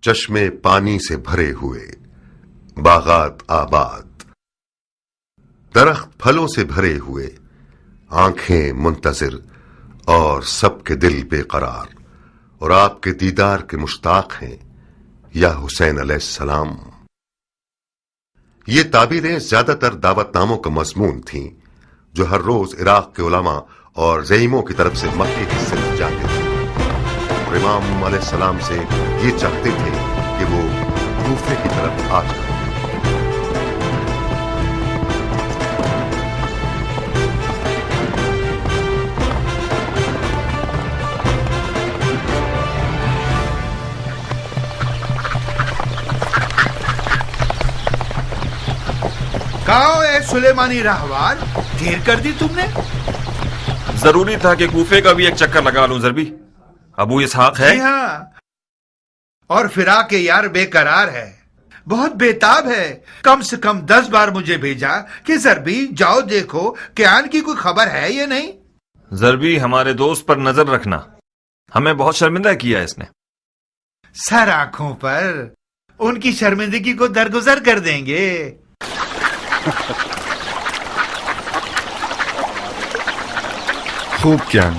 چشمے پانی سے بھرے ہوئے، باغات آباد، درخت پھلوں سے بھرے ہوئے، آنکھیں منتظر اور سب کے دل بے قرار، اور آپ کے دیدار کے مشتاق ہیں یا حسین علیہ السلام۔ یہ تعبیریں زیادہ تر دعوت ناموں کا مضمون تھیں جو ہر روز عراق کے علماء اور زعیموں کی طرف سے مکے کی طرف جاتے تھے، اور امام علیہ السلام سے یہ چاہتے تھے کہ وہ کوفے کی طرف آ جائیں۔ کہو اے سلیمانی راہوان، دیر کر دی تم نے؟ ضروری تھا کہ کوفے کا بھی ایک چکر لگا لوں ضربی۔ ابو اسحاق ہے؟ جی ہاں، اور فراق یار بے قرار ہے، بہت بےتاب ہے۔ کم سے کم 10 بار مجھے بھیجا کہ ضربی جاؤ دیکھو کہ آن کی کوئی خبر ہے یا نہیں۔ ضربی، ہمارے دوست پر نظر رکھنا، ہمیں بہت شرمندہ کیا اس نے۔ سر آنکھوں پر، ان کی شرمندگی کو درگزر کر دیں گے۔ خوب کیان،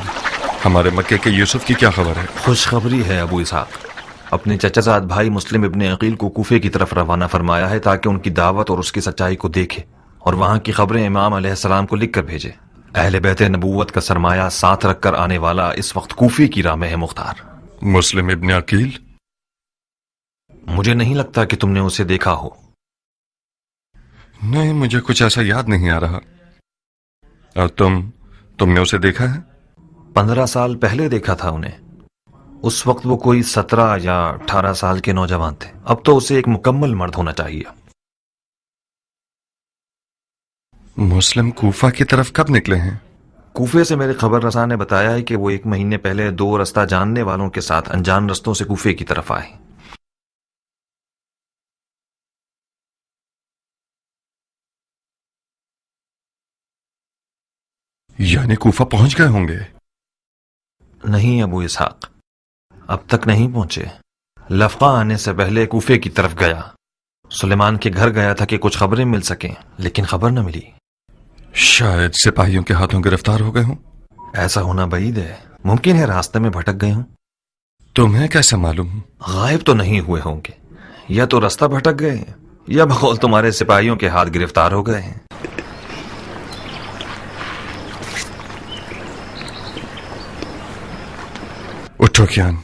ہمارے مکے کے یوسف کی کیا خبر ہے؟ خوشخبری ہے ابو اسحاق، اپنے چچا زاد بھائی مسلم ابن عقیل کو کوفے کی طرف روانہ فرمایا ہے تاکہ ان کی دعوت اور اس کی سچائی کو دیکھے اور وہاں کی خبریں امام علیہ السلام کو لکھ کر بھیجے۔ اہل بیت نبوت کا سرمایہ ساتھ رکھ کر آنے والا اس وقت کوفے کی راہ میں ہے مختار۔ مسلم ابن عقیل؟ مجھے نہیں لگتا کہ تم نے اسے دیکھا ہو۔ نہیں، مجھے کچھ ایسا یاد نہیں آ رہا۔ اور تم نے اسے دیکھا ہے؟ 15 سال پہلے دیکھا تھا انہیں، اس وقت وہ کوئی 17 یا 18 سال کے نوجوان تھے، اب تو اسے ایک مکمل مرد ہونا چاہیے۔ مسلم کوفہ کی طرف کب نکلے ہیں؟ کوفے سے میرے خبر رساں نے بتایا ہے کہ وہ 1 مہینے پہلے 2 رستہ جاننے والوں کے ساتھ انجان رستوں سے کوفے کی طرف آئے۔ یعنی کوفہ پہنچ گئے ہوں گے؟ نہیں ابو اسحاق، اب تک نہیں پہنچے۔ لفقہ آنے سے پہلے کوفے کی طرف گیا، سلیمان کے گھر گیا تھا کہ کچھ خبریں مل سکیں، لیکن خبر نہ ملی۔ شاید سپاہیوں کے ہاتھوں گرفتار ہو گئے ہوں۔ ایسا ہونا بعید ہے، ممکن ہے راستے میں بھٹک گئے ہوں۔ تمہیں کیسے معلوم؟ غائب تو نہیں ہوئے ہوں گے، یا تو رستہ بھٹک گئے ہیں یا بقول تمہارے سپاہیوں کے ہاتھ گرفتار ہو گئے ہیں۔ اٹھو کیان،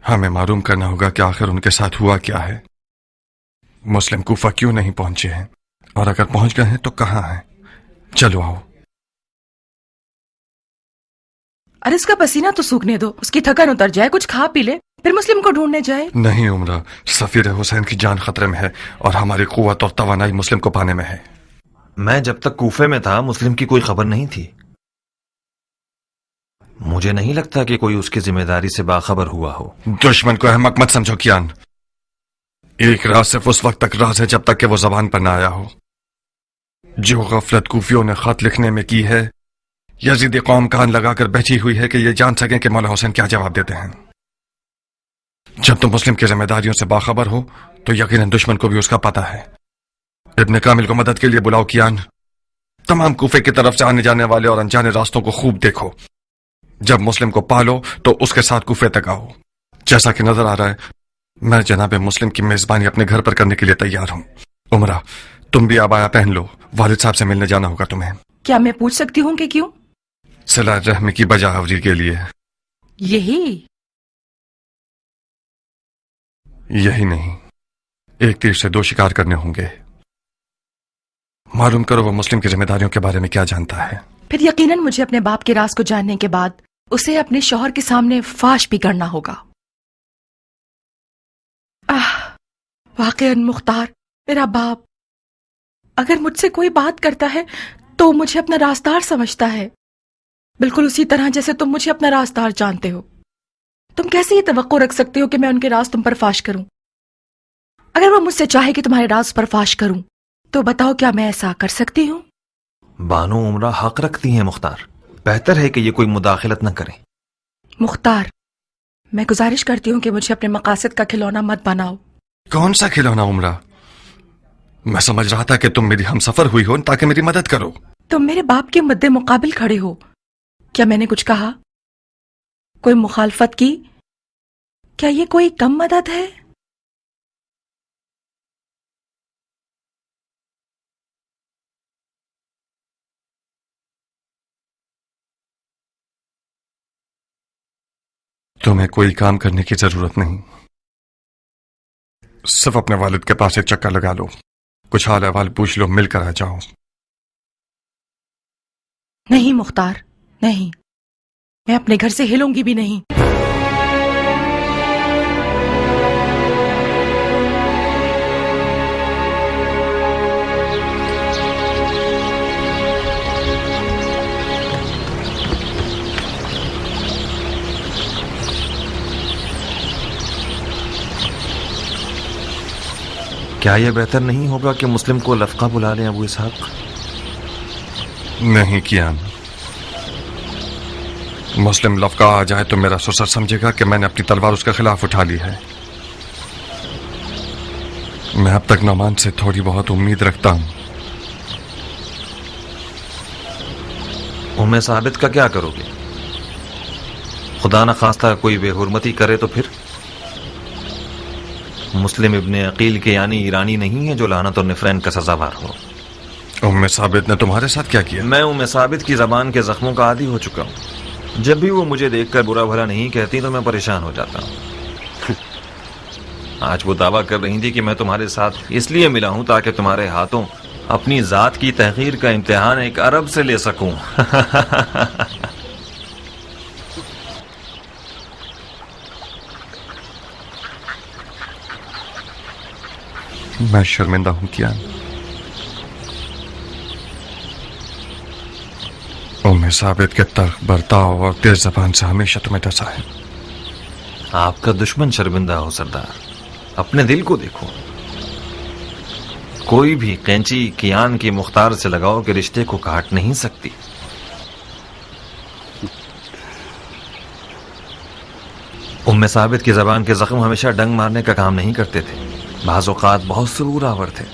ہمیں معلوم کرنا ہوگا کہ آخر ان کے ساتھ ہوا کیا ہے۔ مسلم کوفہ کیوں نہیں پہنچے ہیں، اور اگر پہنچ گئے ہیں تو کہاں ہیں؟ چلو آؤ۔ ارے اس کا پسینہ تو سوکھنے دو، اس کی تھکن اتر جائے، کچھ کھا پی لے، پھر مسلم کو ڈھونڈنے جائے۔ نہیں عمرہ، سفیر حسین کی جان خطرے میں ہے اور ہماری قوت اور توانائی مسلم کو پانے میں ہے۔ میں جب تک کوفے میں تھا مسلم کی کوئی خبر نہیں تھی، مجھے نہیں لگتا کہ کوئی اس کی ذمہ داری سے باخبر ہوا ہو۔ دشمن کو احمق مت سمجھو کیان، ایک راز صرف اس وقت تک راز ہے جب تک کہ وہ زبان پر نہ آیا ہو۔ جو غفلت کوفیوں نے خط لکھنے میں کی ہے، یزیدی قوم کان لگا کر بیٹھی ہوئی ہے کہ یہ جان سکیں کہ مولا حسین کیا جواب دیتے ہیں۔ جب تم مسلم کی ذمہ داریوں سے باخبر ہو تو یقیناً دشمن کو بھی اس کا پتہ ہے۔ ابن کامل کو مدد کے لیے بلاؤ کیان، تمام کوفے کی طرف سے آنے جانے والے اور انجانے راستوں کو خوب دیکھو۔ جب مسلم کو پالو تو اس کے ساتھ کوفے تک آؤ۔ جیسا کہ نظر آ رہا ہے میں جناب مسلم کی میزبانی اپنے گھر پر کرنے کے لیے تیار ہوں۔ عمرہ، تم بھی عبایا پہن لو، والد صاحب سے ملنے جانا ہوگا تمہیں۔ کیا میں پوچھ سکتی ہوں کہ کیوں؟ صلہ رحمی کی بجاوری کے لیے۔ یہی نہیں، ایک تیر سے 2 شکار کرنے ہوں گے۔ معلوم کرو وہ مسلم کی ذمہ داریوں کے بارے میں کیا جانتا ہے۔ پھر یقیناً مجھے اپنے باپ کے راز کو جاننے کے بعد اسے اپنے شوہر کے سامنے فاش بھی کرنا ہوگا۔ واقعاً مختار، میرا باپ اگر مجھ سے کوئی بات کرتا ہے تو مجھے اپنا رازدار سمجھتا ہے، بالکل اسی طرح جیسے تم مجھے اپنا رازدار جانتے ہو۔ تم کیسے یہ توقع رکھ سکتے ہو کہ میں ان کے راز تم پر فاش کروں؟ اگر وہ مجھ سے چاہے کہ تمہارے راز پر فاش کروں تو بتاؤ کیا میں ایسا کر سکتی ہوں؟ بانو عمرہ حق رکھتی ہیں مختار، بہتر ہے کہ یہ کوئی مداخلت نہ کریں۔ مختار، میں گزارش کرتی ہوں کہ مجھے اپنے مقاصد کا کھلونا مت بناؤ. کون سا کھلونا عمرہ؟ میں سمجھ رہا تھا کہ تم میری ہم سفر ہوئی ہو تاکہ میری مدد کرو. تم میرے باپ کے مد مقابل کھڑے ہو. کیا میں نے کچھ کہا؟ کوئی مخالفت کی؟ کیا یہ کوئی کم مدد ہے؟ تمہیں کوئی کام کرنے کی ضرورت نہیں. صرف اپنے والد کے پاس ایک چکر لگا لو، کچھ حال احوال پوچھ لو، مل کر آ جاؤ. نہیں مختار، نہیں، میں اپنے گھر سے ہلوں گی بھی نہیں. کیا یہ بہتر نہیں ہوگا کہ مسلم کو لفقہ بلا لیں ابو اسحاق؟ نہیں کیان، مسلم لفقہ آ جائے تو میرا سسر سمجھے گا کہ میں نے اپنی تلوار اس کے خلاف اٹھا لی ہے. میں اب تک نعمان سے تھوڑی بہت امید رکھتا ہوں. ام ثابت کا کیا کرو گے؟ خدا نہ خواستہ کوئی بے حرمتی کرے تو پھر؟ مسلم ابن عقیل کے یعنی ایرانی نہیں ہے جو لعنت اور نفرین کا سزاوار ہو. ام ثابت نے تمہارے ساتھ کیا کیا؟ میں ام ثابت کی زبان کے زخموں کا عادی ہو چکا ہوں. جب بھی وہ مجھے دیکھ کر برا بھلا نہیں کہتی تو میں پریشان ہو جاتا ہوں. آج وہ دعویٰ کر رہی تھی کہ میں تمہارے ساتھ اس لیے ملا ہوں تاکہ تمہارے ہاتھوں اپنی ذات کی تحقیر کا امتحان ایک عرب سے لے سکوں. میں شرمندہ ہوں کیا؟ ام ثابت کے تلخ برتاؤ اور تیز زبان سے ہمیشہ تمہیں ڈسا ہے. آپ کا دشمن شرمندہ ہو سردار. اپنے دل کو دیکھو. کوئی بھی قینچی کیان کی مختار سے لگاؤ کہ رشتے کو کاٹ نہیں سکتی. ام ثابت کی زبان کے زخم ہمیشہ ڈنگ مارنے کا کام نہیں کرتے تھے. بعض اوقات بہت سرور آور تھے.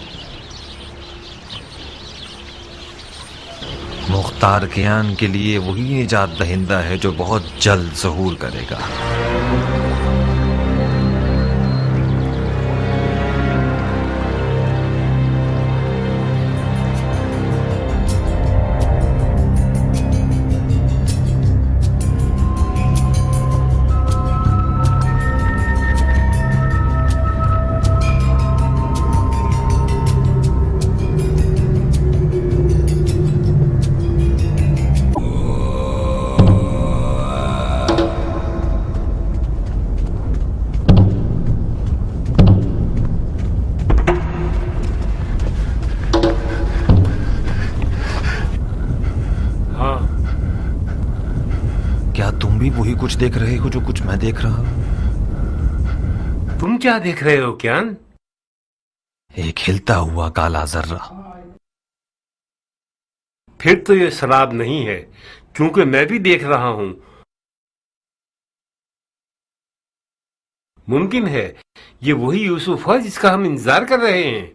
مختار کیان کے لیے وہی نجات دہندہ ہے جو بہت جلد ظہور کرے گا. وہی کچھ دیکھ رہے ہو جو کچھ میں دیکھ رہا ہوں؟ تم کیا دیکھ رہے ہو کیان؟ ایک ہلتا ہوا کالا ذرہ. پھر تو یہ سراب نہیں ہے کیونکہ میں بھی دیکھ رہا ہوں. ممکن ہے یہ وہی یوسف ہے جس کا ہم انتظار کر رہے ہیں.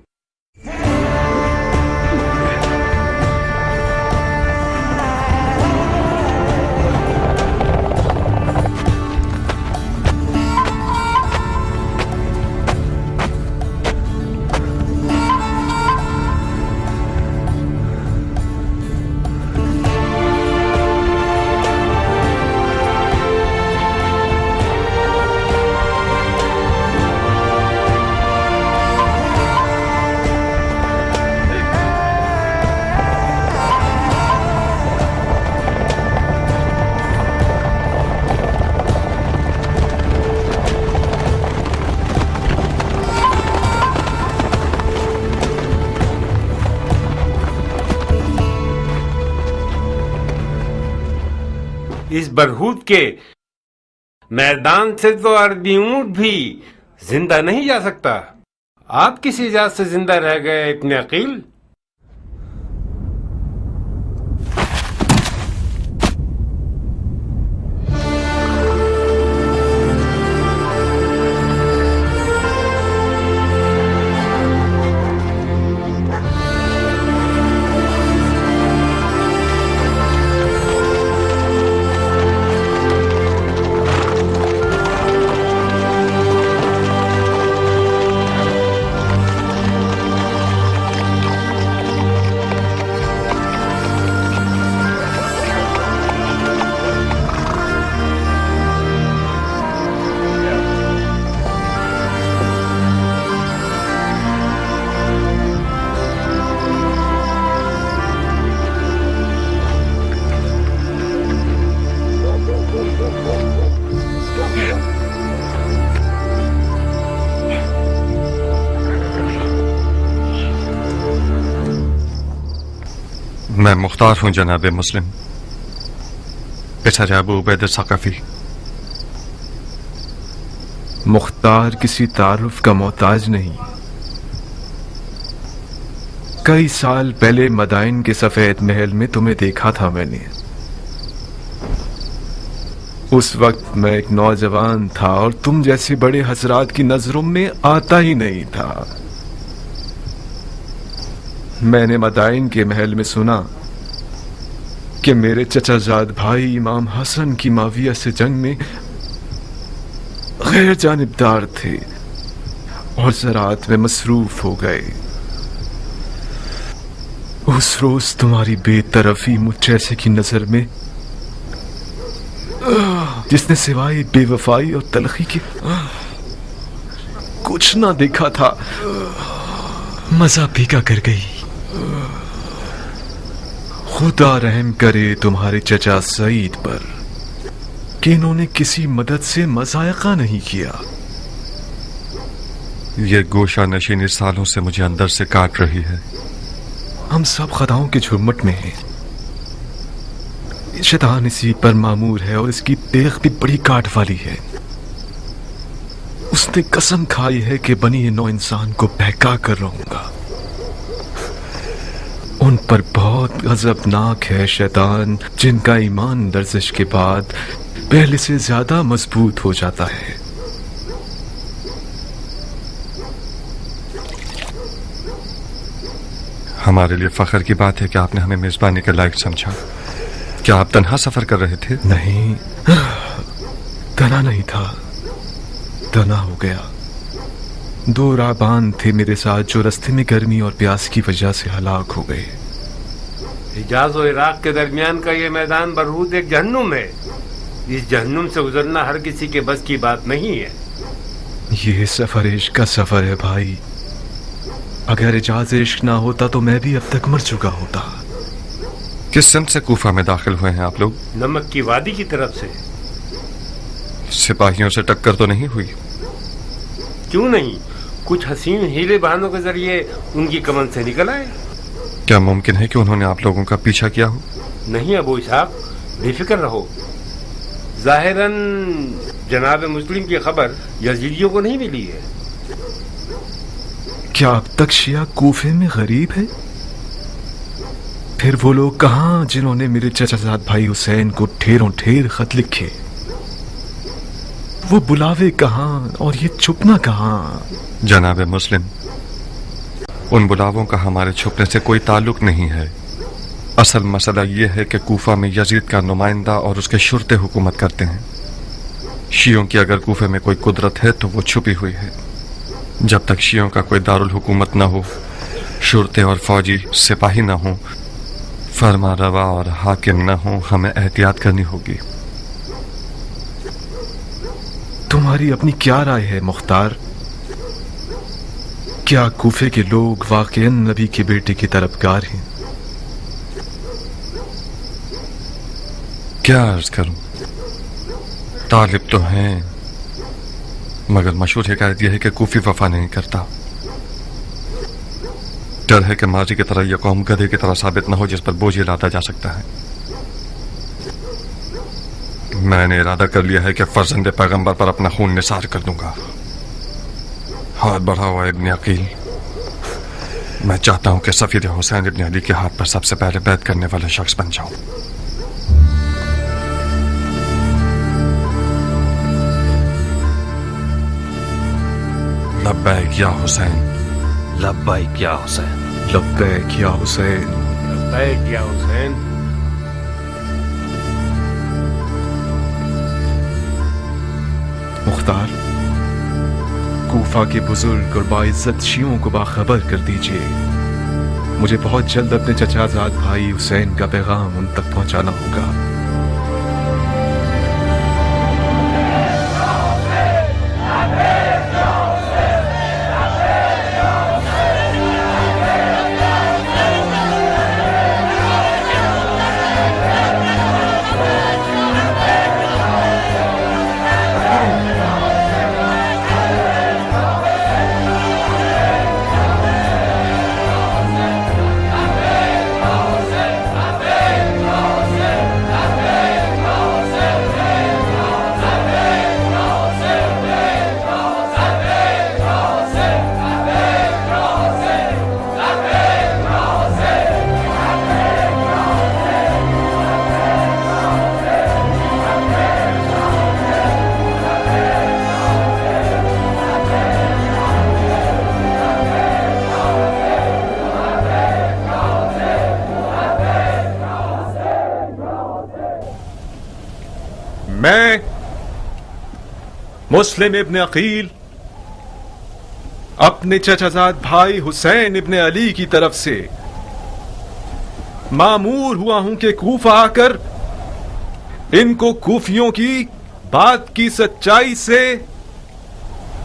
اس برہوت کے میدان سے تو اردی اونٹ بھی زندہ نہیں جا سکتا. آپ کس اجازت سے زندہ رہ گئے ابن عقیل؟ मैं मुख्तार हूं जनाब मुस्लिम, बेचारे अबू उबैद सक़फ़ी। मुख्तार किसी तारुफ का मोहताज नहीं। कई साल पहले मदाइन के सफेद महल में तुम्हें देखा था मैंने। उस वक्त मैं एक नौजवान था और तुम जैसे बड़े हजरात की नजरों में आता ही नहीं था। मैंने मदाइन के महल में सुना कि मेरे चचाजाद भाई इमाम हसन की माविया से जंग में गैर जानिबदार थे और ज़राअत में मसरूफ हो गए। उस रोज तुम्हारी बेतरफी मुझ जैसे की नजर में, जिसने सिवाय बेवफाई और तलखी के कुछ ना देखा था, मजा फीका कर गई। खुदा रहम करे तुम्हारे चचा सईद पर कि इन्होंने किसी मदद से मजायका नहीं किया। ये गोशा नशीनी सालों से मुझे अंदर से काट रही है। हम सब खताओं के झुरमुट में हैं। शैतान इसी पर मामूर है और इसकी देख भी बड़ी काट वाली है। उसने कसम खाई है कि बनी नौ इंसान को बहका कर रहूंगा। उन पर बहुत गजबनाक है शैतान, जिनका ईमान लर्जिश के बाद पहले से ज्यादा मजबूत हो जाता है। हमारे लिए फख्र की बात है कि आपने हमें मेजबानी के लायक समझा। क्या आप तन्हा सफर कर रहे थे? नहीं, तना नहीं था, तना हो गया। दो राहबान थे मेरे साथ जो रास्ते में गर्मी और प्यास की वजह से हलाक हो गए। हिजाज और इराक के दरमियान का ये मैदान बरहूद एक जहन्नुम है। इस जहन्नुम से गुजरना हर किसी के बस की बात नहीं है। ये सफर इश्क का सफर है भाई। अगर इजाज इश्क ना होता तो मैं भी अब तक मर चुका होता। किस सिमत से कूफा में दाखिल हुए हैं आप लोग? नमक की वादी की तरफ से। सिपाहियों से टक्कर तो नहीं हुई? क्यों नहीं, कुछ हसीन हीले बहानों के जरिए उनकी कमन से निकल आए। क्या मुमकिन है कि उन्होंने आप लोगों का पीछा किया हो? नहीं अबू इसहाक, बेफिक्र रहो। जाहिरन जनाब मुस्लिम की खबर यजीदियों को नहीं मिली है। क्या अब तक शिया कूफे में गरीब है? फिर वो लोग कहां जिन्होंने मेरे चचाजाद भाई हुसैन को ढेरों ढेर खत लिखे? वो बुलावे कहां और ये छुपना कहां? जनाब मुस्लिम, उन बुलावों का हमारे छुपने से कोई ताल्लुक नहीं है। असल मसला ये है कि कूफा में यजीद का नुमाइंदा और उसके शुरते हुकूमत करते हैं। शियों की अगर कूफे में कोई कुदरत है तो वो छुपी हुई है। जब तक शियों का कोई दारुल हुकूमत न हो, शुरते और फौजी सिपाही न हो, फरमा रवा और हाकिम न हो, हमें एहतियात करनी होगी। तुम्हारी अपनी क्या राय है मुख्तार? क्या कूफे के लोग वाकईन नबी के बेटे की तरफदार हैं? क्या अर्ज करूं, तालिब तो हैं, मगर मशहूर हिकायत यह है कि कूफी वफा नहीं करता। डर है कि माजी की तरह यह कौम गधे की तरह साबित न हो जिस पर बोझ लादा जा सकता है। मैंने इरादा कर लिया है कि फर्जंदे पैगंबर पर अपना खून निसार कर दूंगा। हाथ बढ़ा हुआ इब्न अकील, मैं चाहता हूं कि सफीर हुसैन इब्न अली के हाथ पर सबसे पहले बैत करने वाला शख्स बन जाऊं। लब्बैक या हुसैन, लब्बैक या हुसैन, लब्बैक या हुसैन, लब्बैक या हुसैन। मुख्तार, कूफा के बुजुर्ग और बाइज्जत शियों को बाखबर कर दीजिए। मुझे बहुत जल्द अपने चचाजाद भाई हुसैन का पैगाम उन तक पहुंचाना होगा। मुस्लिम इब्न अकील अपने चचाजाद भाई हुसैन इब्न अली की तरफ से मामूर हुआ हूं कि कूफा आकर इनको कूफियों की बात की सच्चाई से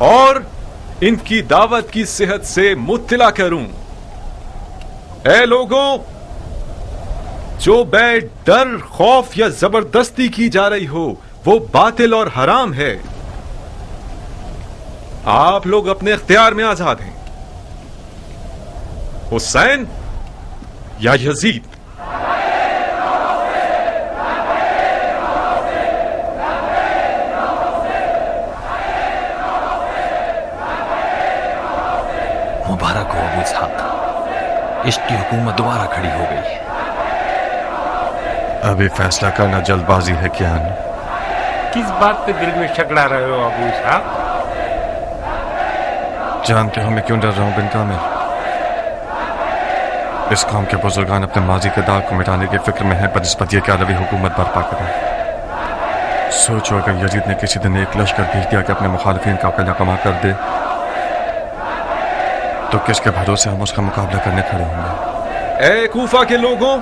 और इनकी दावत की सेहत से मुत्तला करूं। ऐ लोगों, जो बैत डर, खौफ या जबरदस्ती की जा रही हो वो बातिल और हराम है। आप लोग अपने इख्तियार में आजाद हैं, हुसैन या यजीद। मुबारक हो अबू इसहाक, इश्क की हुकूमत दोबारा खड़ी हो गई है। अभी फैसला करना जल्दबाजी है क्या? किस बात पे दिल में शक ला रहे हो अबू इसहाक? जानते हो मैं क्यों डर रहा हूं बिन कामिल? इस कौम के बुजुर्गान अपने माजी के दाग को मिटाने की फिक्र में है बनिस्बत ये कि अरबी हुकूमत बर्पा करें। सोचो अगर यजीद ने किसी दिन एक लश्कर भेज दिया कि अपने मुखालिफिन का अकला कमा कर दे, तो किसके भरोसे हम उसका मुकाबला करने खड़े होंगे? ए कूफा के लोगों,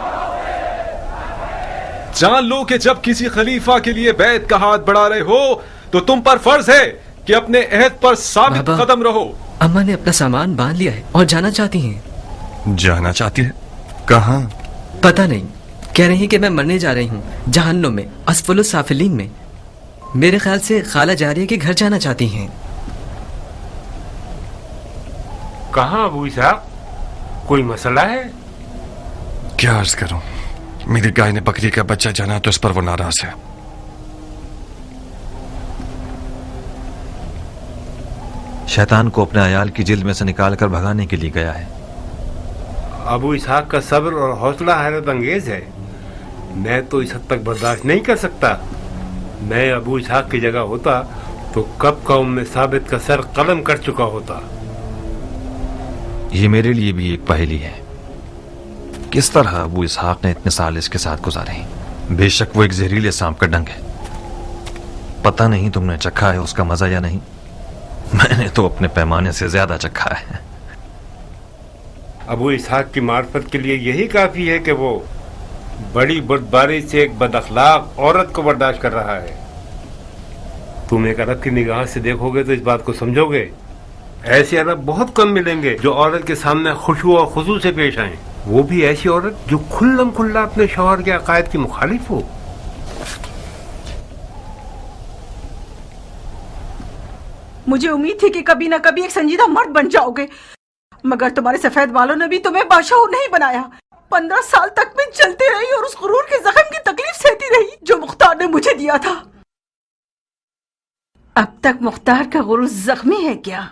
जान लो कि जब किसी खलीफा के लिए बैत का हाथ बढ़ा रहे हो तो तुम पर फर्ज है कि अपने अहद पर साबित कदम रहो। अम्मा ने अपना सामान बांध लिया है और जाना चाहती हैं। जाना चाहती है? कहाँ? पता नहीं, कह रही हैं कि मैं मरने जा रही हूँ जहन्नुम में, असफलुस साफिलीन में। मेरे ख्याल से खाला जारिया के घर जाना चाहती हैं। कहाँ अबू इसहाक, कोई मसला है? क्या अर्ज करूं, मेरी गाय ने बकरी का बच्चा जाना तो इस पर वो नाराज है। शैतान को अपने अयाल की जिल्द में से निकाल कर भगाने के लिए गया है। अबू इसहाक का सब्र और हौसला हैरत अंगेज है। मैं तो इस हद तक बर्दाश्त नहीं कर सकता। मैं अबू इसहाक की जगह होता तो कब कौम में साबित का सर कलम कर चुका होता। ये मेरे लिए भी एक पहेली है, किस तरह अबू इसहाक ने इतने साल इसके साथ गुजारे। बेशक वो एक जहरीले सांप का डंक है। पता नहीं तुमने चखा है उसका मजा या नहीं, मैंने तो अपने पैमाने से ज्यादा चखा है। अबू इसहाक की मार्फत के लिए यही काफी है कि वो बड़ी बुर्दबारी से एक बदअखलाक औरत को बर्दाश्त कर रहा है। तुम एक अरब की निगाह से देखोगे तो इस बात को समझोगे। ऐसे अरब बहुत कम मिलेंगे जो औरत के सामने खुशू और खुजू से पेश आए, वो भी ऐसी औरत जो खुल्लम खुल्ला अपने शौहर के अकायद की मुखालिफ हो। मुझे उम्मीद थी कि कभी ना कभी एक संजीदा मर्द बन जाओगे, मगर तुम्हारे सफेद बालों ने भी तुम्हें बादशाह नहीं बनाया। 15 साल तक मैं चलती रही और उस गुरूर के जख्म की तकलीफ सहती रही जो मुख्तार ने मुझे दिया था। अब तक मुख्तार का गुरूर जख्मी है क्या?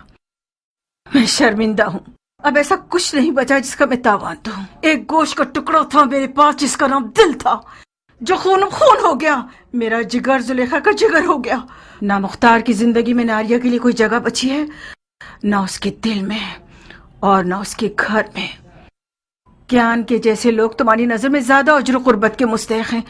मैं शर्मिंदा हूँ। अब ऐसा कुछ नहीं बचा जिसका मैं तावान दूं। एक गोश्त का टुकड़ा था मेरे पास जिसका नाम दिल था, जो खून खून हो गया। मेरा जिगर जुलेखा का जिगर हो गया। ना मुख्तार की जिंदगी में नारिया के लिए कोई जगह बची है, ना उसके दिल में और ना उसके घर में। ज्ञान के जैसे लोग तुम्हारी नजर में ज्यादा अजर कुर्बत के मुस्तहिक हैं।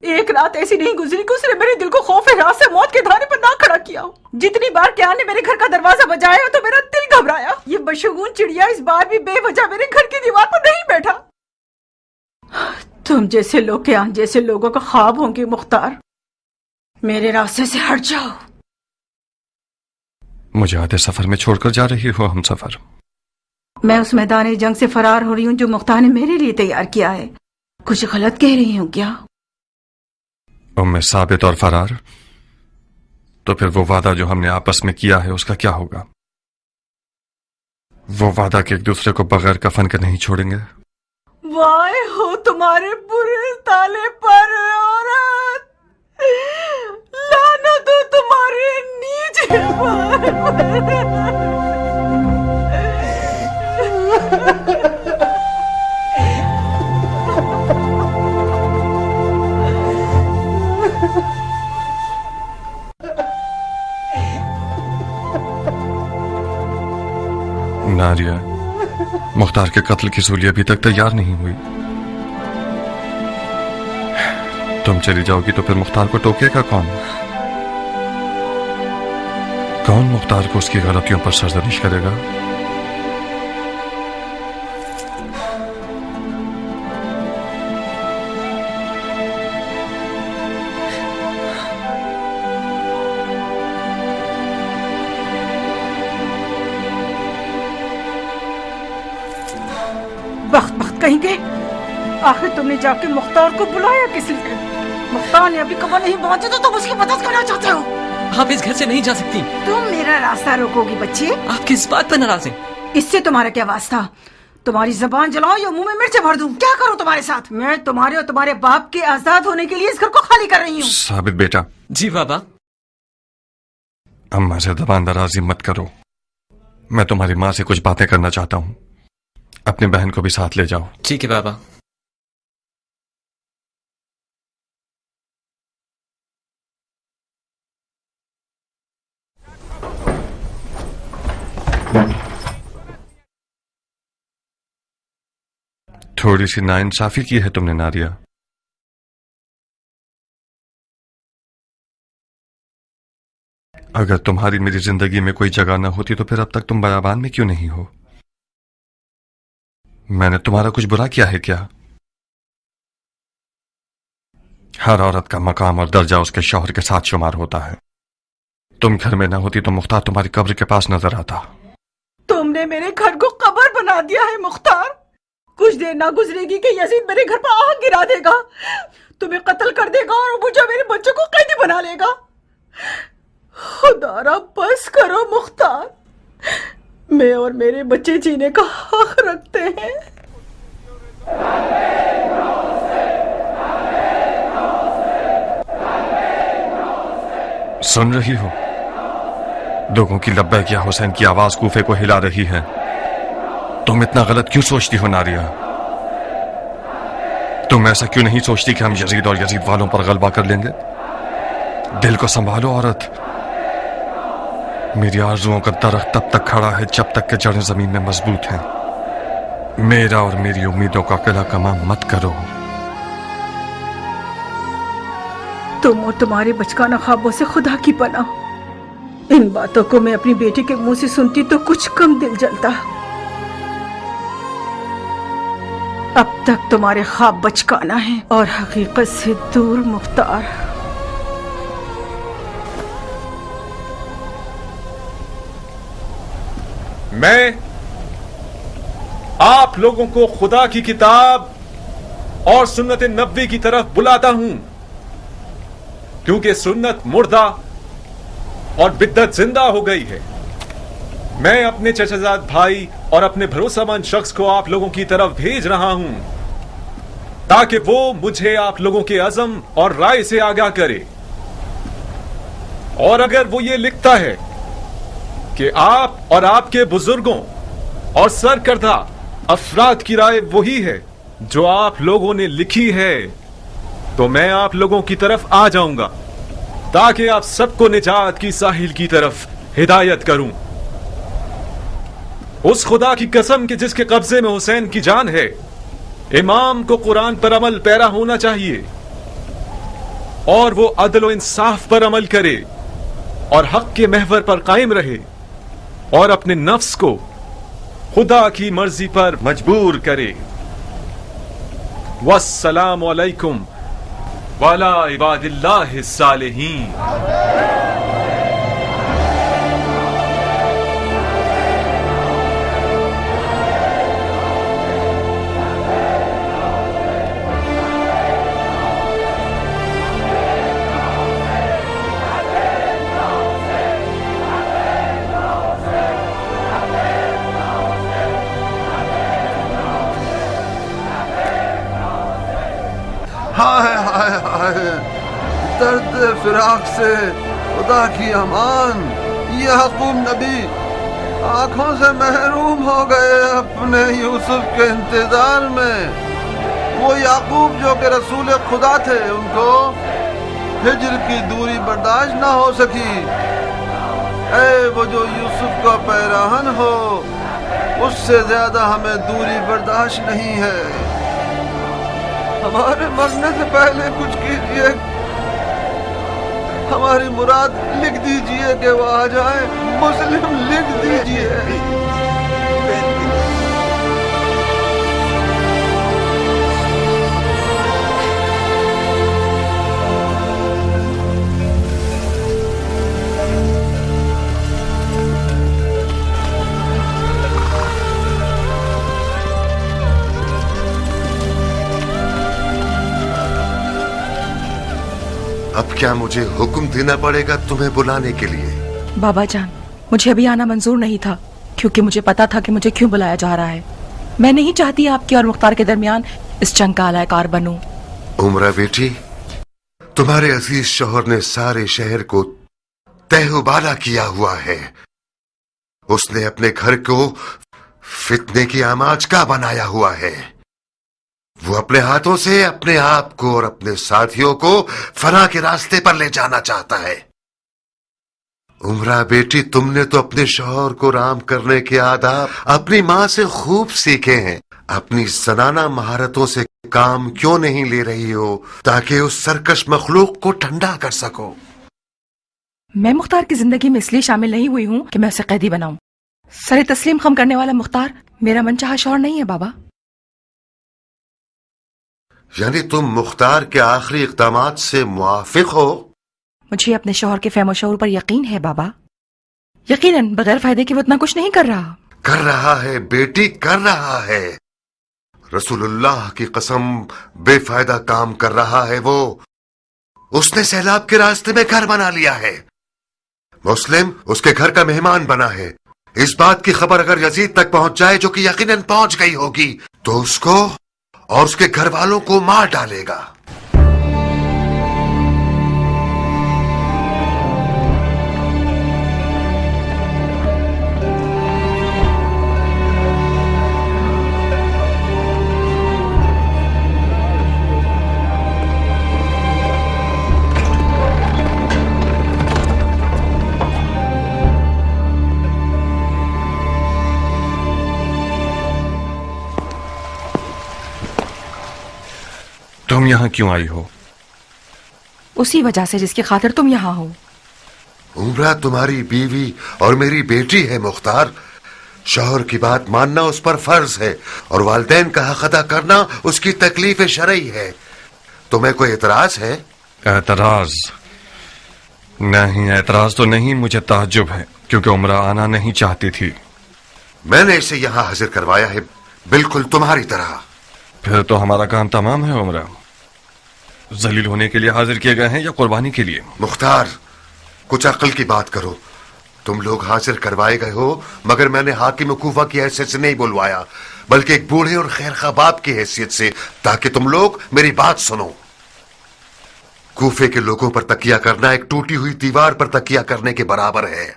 एक रात ऐसी नहीं गुजरी कि उसने मेरे दिल को खौफ रात से मौत के धारे पर ना खड़ा किया। जितनी बार ज्ञान ने मेरे घर का दरवाजा बजाया तो मेरा दिल घबराया। ये बशगुन चिड़िया इस बार भी बेवजह मेरे घर की दीवार पर नहीं बैठा। तुम जैसे लोग ज्ञान जैसे लोगों का ख्वाब होंगे मुख्तार। मेरे रास्ते से हट जाओ। मुझे आधे सफर में छोड़कर जा रही हो हम सफर? मैं उस मैदान जंग से फरार हो रही हूँ जो मुख्तार ने मेरे लिए तैयार किया है। कुछ गलत कह रही हूँ क्या? उम्मे साबित और फरार, तो फिर वो वादा जो हमने आपस में किया है उसका क्या होगा? वो वादा कि एक दूसरे को बगैर कफन के नहीं छोड़ेंगे। वाह हो तुम्हारे बुरे ताले पर औरत, लानत हो तुम्हारे नीचे पर। नारिया, मुख्तार के कत्ल की सूली अभी तक तैयार नहीं हुई। तुम चली जाओगी तो फिर मुख्तार को टोकेगा कौन? کون مختار کو اس کی غلطیوں پر سرزنش کرے گا؟ وقت کہیں گے، آخر تم نے جا کے مختار کو بلایا کس لیے؟ مختار نے ابھی قبر نہیں پہنچے تو تم اس کی مدد کرنا چاہتے ہو؟ آپ اس گھر سے نہیں جا سکتی۔ تم میرا راستہ روکو گی بچے؟ آپ کس بات پر ناراض ہیں؟ اس سے تمہارا کیا واسطہ؟ تمہاری زبان جلاؤ یا منہ میں مرچیں بھر دوں؟ کیا کروں تمہارے ساتھ؟ میں تمہارے اور تمہارے باپ کے آزاد ہونے کے لیے اس گھر کو خالی کر رہی ہوں۔ ثابت بیٹا۔ جی بابا۔ اماں سے زبان درازی مت کرو، میں تمہاری ماں سے کچھ باتیں کرنا چاہتا ہوں، اپنی بہن کو بھی ساتھ لے جاؤ۔ ٹھیک ہے بابا۔ تھوڑی سی ناانصافی کی ہے تم نے ناریہ۔ اگر تمہاری میری زندگی میں کوئی جگہ نہ ہوتی تو پھر اب تک تم بیابان میں کیوں نہیں ہو؟ میں نے تمہارا کچھ برا کیا ہے کیا؟ ہر عورت کا مقام اور درجہ اس کے شوہر کے ساتھ شمار ہوتا ہے۔ تم گھر میں نہ ہوتی تو مختار تمہاری قبر کے پاس نظر آتا۔ تم نے میرے گھر کو قبر بنا دیا ہے مختار۔ کچھ دیر نہ گزرے گی کہ یزید میرے گھر پر آگ گرا دے گا، تمہیں قتل کر دے گا اور مجھے میرے بچوں کو قیدی بنا لے گا۔ خدا را بس کرو مختار، میں اور میرے بچے جینے کا حق رکھتے ہیں۔ سن رہی ہو؟ لوگوں کی لبیک یا حسین کی آواز کوفے کو ہلا رہی ہے۔ تم اتنا غلط کیوں سوچتی ہو ناریہ؟ تم ایسا کیوں نہیں سوچتی کہ ہم یزید اور یزید والوں پر غلبہ کر لیں گے؟ دل کو سنبھالو عورت۔ میری آرزوؤں کا درخت تب تک کھڑا ہے جب تک کہ جڑیں زمین میں مضبوط ہیں۔ میرا اور میری امیدوں کا قلعہ کمام مت کرو۔ تم اور تمہارے بچگانہ خوابوں سے خدا کی پناہ۔ ان باتوں کو میں اپنی بیٹی کے منہ سے سنتی تو کچھ کم دل جلتا۔ اب تک تمہارے خواب بچگانہ ہیں اور حقیقت سے دور مختار۔ میں آپ لوگوں کو خدا کی کتاب اور سنت نبوی کی طرف بلاتا ہوں، کیونکہ سنت مردہ اور بدعت زندہ ہو گئی ہے۔ میں اپنے چچا زاد بھائی اور اپنے بھروسہ مند شخص کو آپ لوگوں کی طرف بھیج رہا ہوں تاکہ وہ مجھے آپ لوگوں کے عزم اور رائے سے آگاہ کرے، اور اگر وہ یہ لکھتا ہے کہ آپ اور آپ کے بزرگوں اور سرکردہ افراد کی رائے وہی ہے جو آپ لوگوں نے لکھی ہے، تو میں آپ لوگوں کی طرف آ جاؤں گا تاکہ آپ سب کو نجات کی ساحل کی طرف ہدایت کروں۔ اس خدا کی قسم کہ جس کے قبضے میں حسین کی جان ہے، امام کو قرآن پر عمل پیرا ہونا چاہیے اور وہ عدل و انصاف پر عمل کرے اور حق کے محور پر قائم رہے اور اپنے نفس کو خدا کی مرضی پر مجبور کرے۔ والسلام علیکم وعلی عباد اللہ الصالحین۔ ہائے ہائے ہائے، درد فراق سے خدا کی امان۔ یعقوب نبی آنکھوں سے محروم ہو گئے اپنے یوسف کے انتظار میں۔ وہ یعقوب جو کہ رسول خدا تھے، ان کو ہجر کی دوری برداشت نہ ہو سکی۔ اے وہ جو یوسف کا پیراہن ہو، اس سے زیادہ ہمیں دوری برداشت نہیں ہے۔ ہمارے مرنے سے پہلے کچھ کیجیے، हमारी मुराद लिख दीजिए कि वो आ जाए। मुस्लिम लिख दीजिए। अब क्या मुझे हुक्म देना पड़ेगा तुम्हें बुलाने के लिए? बाबा जान, मुझे अभी आना मंजूर नहीं था, क्योंकि मुझे पता था कि मुझे क्यों बुलाया जा रहा है। मैं नहीं चाहती आपके और मुख्तार के दरमियान इस जंग का आलाकार बनूं। उमरा बेटी, तुम्हारे अजीज शौहर ने सारे शहर को तहबाला किया हुआ है। उसने अपने घर को फितने की आमाज का बनाया हुआ है। वो अपने हाथों से अपने आप को और अपने साथियों को फना के रास्ते पर ले जाना चाहता है। उमरा बेटी, तुमने तो अपने शौहर को राम करने के आदाब अपनी माँ से खूब सीखे हैं। अपनी सनाना महारतों से काम क्यों नहीं ले रही हो ताकि उस सरकश मखलूक को ठंडा कर सको? मैं मुख्तार की जिंदगी में इसलिए शामिल नहीं हुई हूँ कि मैं उसे कैदी बनाऊं। सरे तस्लीम खम करने वाला मुख्तार मेरा मनचाहा शौहर नहीं है बाबा। यानी तुम मुख्तार के आखिरी इक़दामात से मुआफिक हो? मुझे अपने शौहर के फहम शऊर पर यकीन है बाबा। यकीनन बगैर फायदे के वो इतना कुछ नहीं कर रहा। कर रहा है बेटी, कर रहा है। रसूलुल्लाह की कसम, बेफायदा काम कर रहा है वो। उसने सैलाब के रास्ते में घर बना लिया है। मुस्लिम उसके घर का मेहमान बना है। इस बात की खबर अगर यजीद तक पहुंच जाए, जो कि यकीनन पहुंच गई होगी, तो उसको और उसके घर वालों को मार डालेगा। तुम यहाँ क्यों आई हो? उसी वजह से जिसकी खातिर तुम यहाँ हो। उमरा तुम्हारी बीवी और मेरी बेटी है मुख्तार। शौहर की बात मानना उस पर फर्ज है और वालिदैन का हक अदा करना उसकी तकलीफ शरई है। तुम्हें कोई एतराज है? एतराज नहीं, एतराज तो नहीं, मुझे ताज्जुब है क्योंकि उमरा आना नहीं चाहती थी। मैंने इसे यहाँ हाजिर करवाया है, बिल्कुल तुम्हारी तरह। फिर तो हमारा काम तमाम है। उमरा जलील होने के लिए हाजिर किए गए हैं या कुर्बानी के लिए? मुख्तार, कुछ अक्ल की बात करो। तुम लोग हाजिर करवाए गए हो, मगर मैंने हाकिम कूफा की हैसियत से नहीं बुलवाया, बल्कि एक बूढ़े और खैरखा बाप की हैसियत से, ताकि तुम लोग मेरी बात सुनो। कूफे के लोगों पर तकिया करना एक टूटी हुई दीवार पर तकिया करने के बराबर है।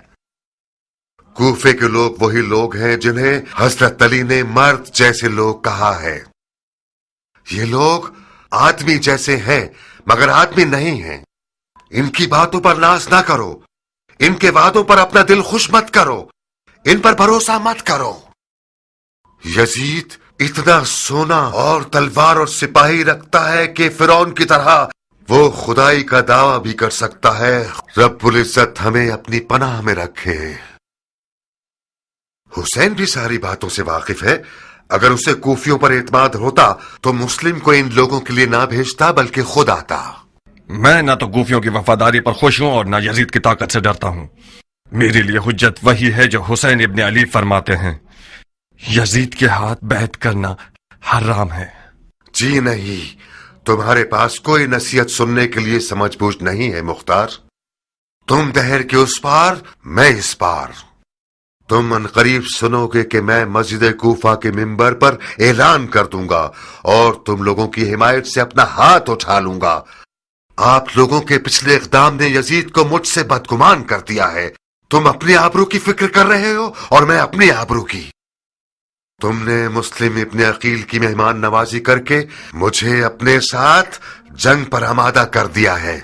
कूफे के लोग वही लोग हैं जिन्हें हजरत अली ने मर्द जैसे लोग कहा है। ये लोग आदमी जैसे हैं मगर आदमी नहीं हैं। इनकी बातों पर नाज ना करो, इनके वादों पर अपना दिल खुश मत करो, इन पर भरोसा मत करो। यजीद इतना सोना और तलवार और सिपाही रखता है कि फिरौन की तरह वो खुदाई का दावा भी कर सकता है। रब्बुल इज्जत हमें अपनी पनाह में रखे। हुसैन भी सारी बातों से वाकिफ है। अगर उसे कूफियों पर एतमाद होता तो मुस्लिम को इन लोगों के लिए ना भेजता, बल्कि खुद आता। मैं ना तो कूफियों की वफादारी पर खुश हूं और ना यजीद की ताकत से डरता हूं। मेरे लिए हुज्जत वही है जो हुसैन इब्न अली फरमाते हैं, यजीद के हाथ बैत करना हराम है। जी नहीं, तुम्हारे पास कोई नसीहत सुनने के लिए समझ बूझ नहीं है मुख्तार। तुम दहर के उस पार, मैं इस पार। तुम अनकरीब सुनोगे कि मैं मस्जिद कूफा के मिंबर पर ऐलान कर दूंगा और तुम लोगों की हिमायत से अपना हाथ उठा लूंगा। आप लोगों के पिछले इक़दाम ने यजीद को मुझसे बदगुमान कर दिया है। तुम अपनी आबरू की फिक्र कर रहे हो और मैं अपनी आबरू की। तुमने मुस्लिम इब्न अकील की मेहमान नवाजी करके मुझे अपने साथ जंग पर आमादा कर दिया है।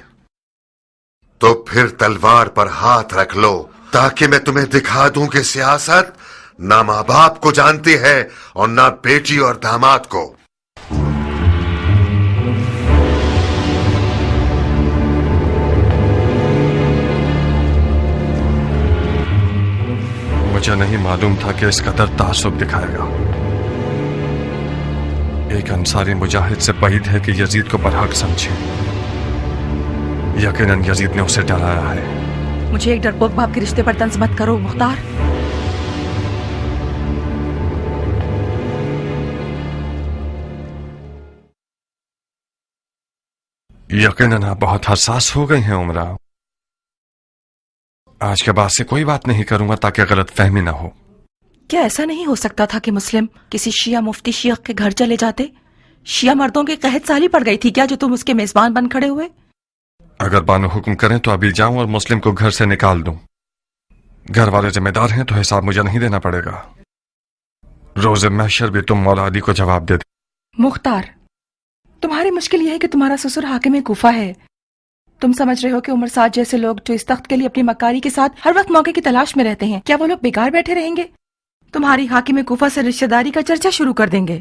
तो फिर तलवार पर हाथ रख लो, ताकि मैं तुम्हें दिखा दूं कि सियासत ना माँ बाप को जानती है और ना बेटी और दामाद को। مجھے نہیں معلوم تھا کہ اس قدر تعصب دکھائے گا. ایک انصاری مجاہد سے بعید ہے کہ یزید کو برحق سمجھے. یقیناً یزید نے اسے ڈرایا ہے. مجھے ایک ڈرپوک باپ کے رشتے پر طنز مت کرو مختار. یقیناً آپ بہت حساس ہو گئے ہیں عمرہ. آج کے بعد سے کوئی بات نہیں کروں گا تاکہ غلط فہمی نہ ہو. کیا ایسا نہیں ہو سکتا تھا کہ مسلم کسی شیعہ مفتی شیخ کے گھر چلے جاتے؟ شیعہ مردوں کی قحط سالی پڑ گئی تھی کیا جو تم اس کے میزبان بن کھڑے ہوئے؟ اگر بانو حکم کریں تو ابھی جاؤں اور مسلم کو گھر سے نکال دوں. گھر والے ذمہ دار ہیں تو حساب مجھے نہیں دینا پڑے گا. روز محشر بھی تم مولا علی کو جواب دے دے. مختار، تمہاری مشکل یہ ہے کہ تمہارا سسر حاکم کوفہ ہے. تم سمجھ رہے ہو کہ عمر سعد جیسے لوگ جو اس تخت کے لیے اپنی مکاری کے ساتھ ہر وقت موقع کی تلاش میں رہتے ہیں، کیا وہ لوگ بیکار بیٹھے رہیں گے؟ تمہاری حاکم کوفہ سے رشتہ داری کا چرچا شروع کر دیں گے.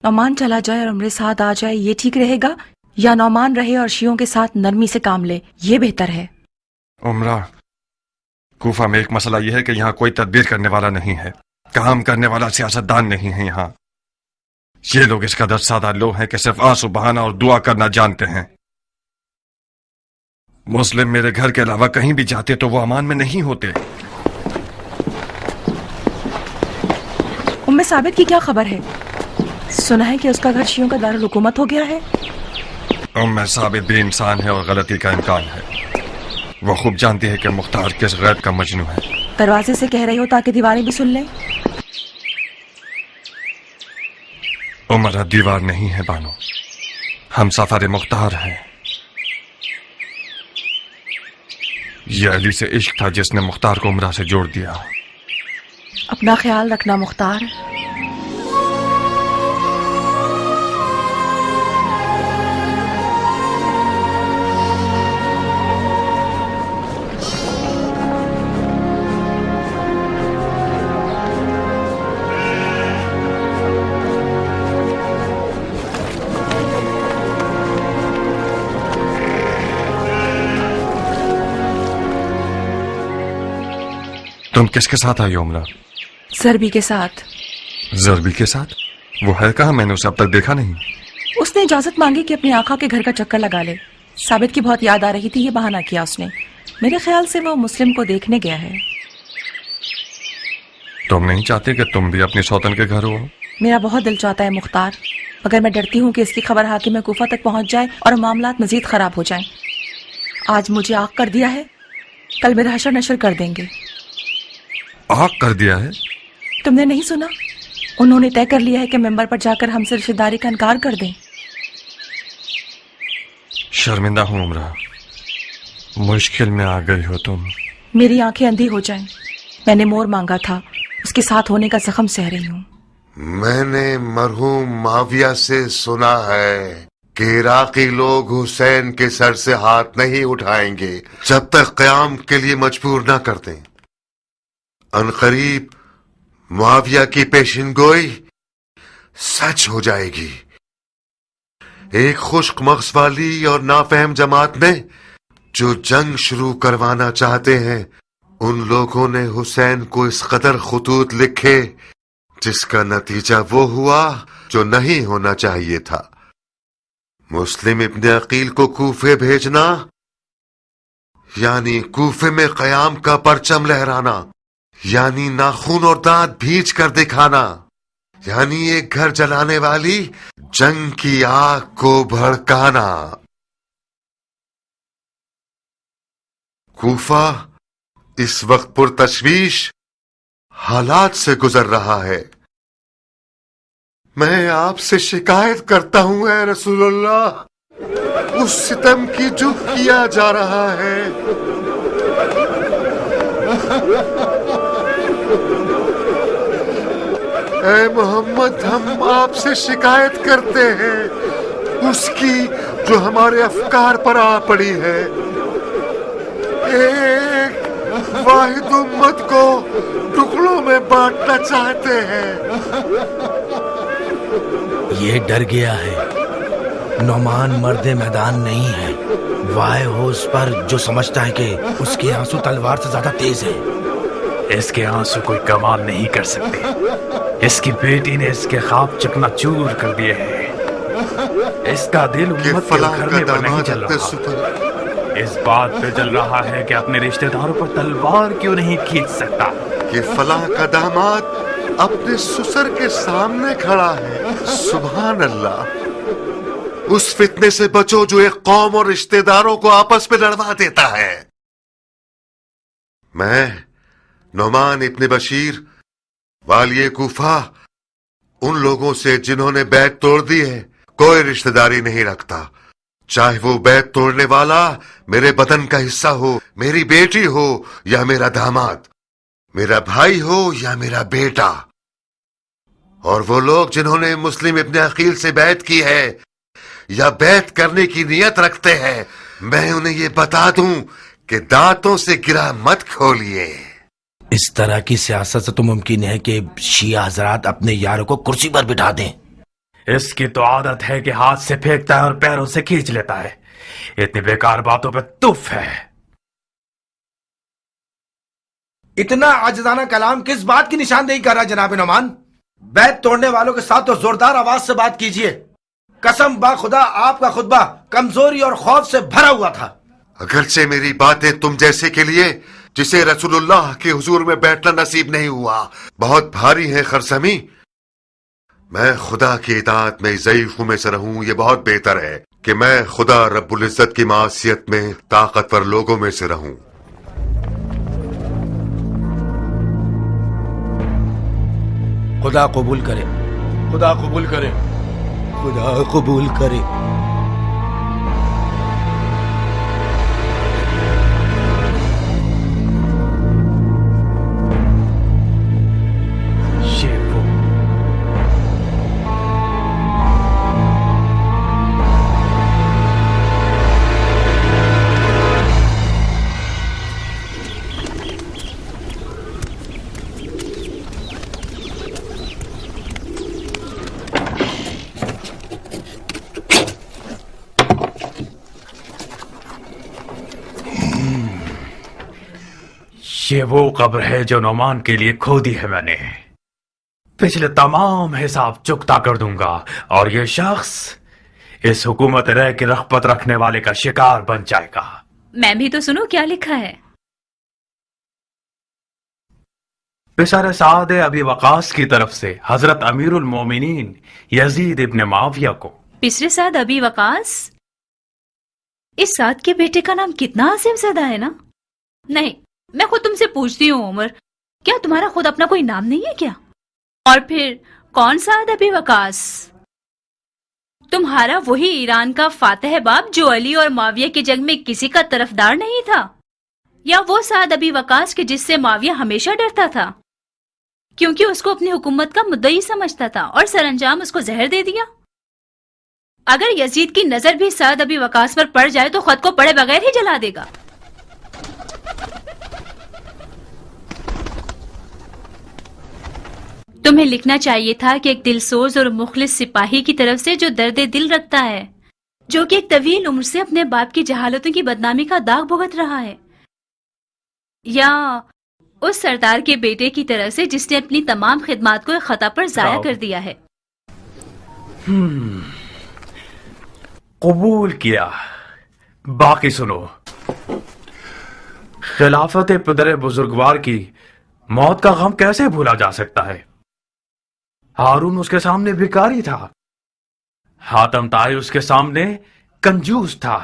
نعمان چلا جائے اور عمر سعد آ جائے یہ ٹھیک رہے گا، یا نعمان رہے اور شیعوں کے ساتھ نرمی سے کام لے؟ یہ بہتر ہے. عمرہ، کوفہ میں ایک مسئلہ یہ ہے کہ یہاں کوئی تدبیر کرنے والا نہیں ہے، کام کرنے والا سیاستدان نہیں ہے. یہاں یہ لوگ اس قدر سادہ لوگ ہیں کہ صرف آنسو بہانا اور دعا کرنا جانتے ہیں. مسلم میرے گھر کے علاوہ کہیں بھی جاتے تو وہ امان میں نہیں ہوتے. ام ثابت کی کیا خبر ہے؟ سنا ہے کہ اس کا گھر شیعوں کا دارالحکومت ہو گیا ہے. ام ثابت بھی انسان ہے اور غلطی کا امکان ہے. وہ خوب جانتی ہے کہ مختار کس غیب کا مجنو ہے. دروازے سے کہہ رہی ہو تاکہ دیواریں بھی سن لیں. عمرہ دیوار نہیں ہے بانو، ہم سفر مختار ہیں. یہ علی سے عشق تھا جس نے مختار کو عمرہ سے جوڑ دیا. اپنا خیال رکھنا مختار. تم کس کے ساتھ آئی عمرہ؟ زربی کے ساتھ. زربی کے ساتھ؟ وہ ہے کہاں؟ میں نے اسے اب تک دیکھا نہیں. اس نے اجازت مانگی کہ اپنی آقا کے گھر کا چکر لگا لے. ثابت کی بہت یاد آ رہی تھی، یہ بہانہ کیا اس نے. میرے خیال سے وہ مسلم کو دیکھنے گیا ہے. تم نہیں چاہتے کہ تم بھی اپنی سوتن کے گھر ہو؟ میرا بہت دل چاہتا ہے مختار، مگر میں ڈرتی ہوں کہ اس کی خبر حاکم کوفہ تک پہنچ جائے اور معاملات مزید خراب ہو جائیں. آج مجھے آگ کر دیا ہے، کل میرا حشر نشر کر دیں گے. آگ کر دیا ہے؟ تم نے نہیں سنا؟ انہوں نے طے کر لیا ہے کہ ممبر پر جا کر ہم سے رشتہ داری کا انکار کر دیں. شرمندہ ہوں عمرہ، مشکل میں آ گئی ہو تم. میری آنکھیں اندھی ہو جائیں. میں نے مور مانگا تھا، اس کے ساتھ ہونے کا زخم سہ رہی ہوں. میں نے مرحوم معاویہ سے سنا ہے کہ عراقی لوگ حسین کے سر سے ہاتھ نہیں اٹھائیں گے جب تک قیام کے لیے مجبور نہ کر دیں. عنقریب معاویہ کی پیشن گوئی سچ ہو جائے گی. ایک خشک مغز والی اور نافہم جماعت میں جو جنگ شروع کروانا چاہتے ہیں، ان لوگوں نے حسین کو اس قدر خطوط لکھے جس کا نتیجہ وہ ہوا جو نہیں ہونا چاہیے تھا. مسلم ابن عقیل کو کوفے بھیجنا یعنی کوفے میں قیام کا پرچم لہرانا، یعنی ناخون اور دانت بھینچ کر دکھانا، یعنی ایک گھر جلانے والی جنگ کی آگ کو بھڑکانا. کوفہ اس وقت پرتشویش حالات سے گزر رہا ہے. میں آپ سے شکایت کرتا ہوں اے رسول اللہ، اس ستم کی جو کیا جا رہا ہے. اے محمد، ہم آپ سے شکایت کرتے ہیں اس کی جو ہمارے افکار پر آ پڑی ہے. ایک واحد امت کو ٹکڑوں میں بانٹنا چاہتے ہیں. یہ ڈر گیا ہے. نعمان مرد میدان نہیں ہے. وائے ہو اس پر جو سمجھتا ہے کہ اس کے آنسو تلوار سے زیادہ تیز ہے. اس کے آنسو کوئی کمال نہیں کر سکتے. اس کی بیٹی نے اس کے خواب چکنا چور کر دیے ہیں. اس کا دل امت کے گھرنے پر نہیں چل رہا. اس بات پہ چل رہا ہے کہ اپنے رشتہ داروں پر تلوار کیوں نہیں کھینچ سکتا. کہ فلاں کا داماد اپنے سسر کے سامنے کھڑا ہے. سبحان اللہ. اس فتنے سے بچو جو ایک قوم اور رشتہ داروں کو آپس میں لڑوا دیتا ہے. میں نعمان ابن بشیر والی کوفہ ان لوگوں سے جنہوں نے بیعت توڑ دی ہے کوئی رشتہ داری نہیں رکھتا. چاہے وہ بیعت توڑنے والا میرے بدن کا حصہ ہو، میری بیٹی ہو یا میرا داماد، میرا بھائی ہو یا میرا بیٹا. اور وہ لوگ جنہوں نے مسلم ابن عقیل سے بیعت کی ہے یا بیعت کرنے کی نیت رکھتے ہیں، میں انہیں یہ بتا دوں کہ دانتوں سے گرہ مت کھولیے. اس طرح کی سیاست سے تو ممکن ہے کہ شیعہ حضرات اپنے یاروں کو کرسی پر بٹھا دیں. اس کی تو عادت ہے کہ ہاتھ سے پھینکتا ہے اور پیروں سے کھینچ لیتا ہے. اتنی بیکار باتوں پہ تف ہے. اتنا عاجزانہ کلام کس بات کی نشاندہی کر رہا جناب نعمان؟ بیعت توڑنے والوں کے ساتھ تو زوردار آواز سے بات کیجئے. قسم با خدا آپ کا خطبہ کمزوری اور خوف سے بھرا ہوا تھا. اگرچہ میری باتیں تم جیسے کے لیے جسے رسول اللہ کے حضور میں بیٹھنا نصیب نہیں ہوا بہت بھاری ہے خرسمی. میں خدا کی اطاعت میں ضعیفوں میں سے رہوں، یہ بہت بہتر ہے کہ میں خدا رب العزت کی معصیت میں طاقتور لوگوں میں سے رہوں. خدا قبول کرے، خدا قبول کرے، خدا قبول کرے. یہ وہ قبر ہے جو نعمان کے لیے کھودی ہے میں نے. پچھلے تمام حساب چکتا کر دوں گا اور یہ شخص اس حکومت رہ کی رغبت رکھنے والے کا شکار بن جائے گا. میں بھی تو سنوں کیا لکھا ہے. پسر سعد ابی وقاص کی طرف سے حضرت امیر المومنین یزید ابن معاویہ کو. پسر سعد ابی وقاص؟ اس سعد کے بیٹے کا نام کتنا عظیم زدہ ہے نا. نہیں، میں خود تم سے پوچھتی ہوں عمر، کیا تمہارا خود اپنا کوئی نام نہیں ہے کیا؟ اور پھر کون سعد ابی وقاص؟ تمہارا وہی ایران کا فاتح باب جو علی اور معاویہ کی جنگ میں کسی کا طرفدار نہیں تھا، یا وہ سعد ابی وقاص کے جس سے معاویہ ہمیشہ ڈرتا تھا کیونکہ اس کو اپنی حکومت کا مدعی سمجھتا تھا اور سر انجام اس کو زہر دے دیا؟ اگر یزید کی نظر بھی سعد ابی وقاص پر پڑ جائے تو خود کو پڑے بغیر ہی جلا دے گا. تمہیں لکھنا چاہیے تھا کہ ایک دل سوز اور مخلص سپاہی کی طرف سے جو درد دل رکھتا ہے، جو کہ ایک طویل عمر سے اپنے باپ کی جہالتوں کی بدنامی کا داغ بھگت رہا ہے، یا اس سردار کے بیٹے کی طرف سے جس نے اپنی تمام خدمات کو ایک خطا پر ضائع کر دیا ہے. قبول کیا. باقی سنو. خلافت پدر بزرگوار کی موت کا غم کیسے بھولا جا سکتا ہے؟ ہارون اس کے سامنے بھکاری تھا، حاتم طائی اس کے سامنے کنجوس تھا،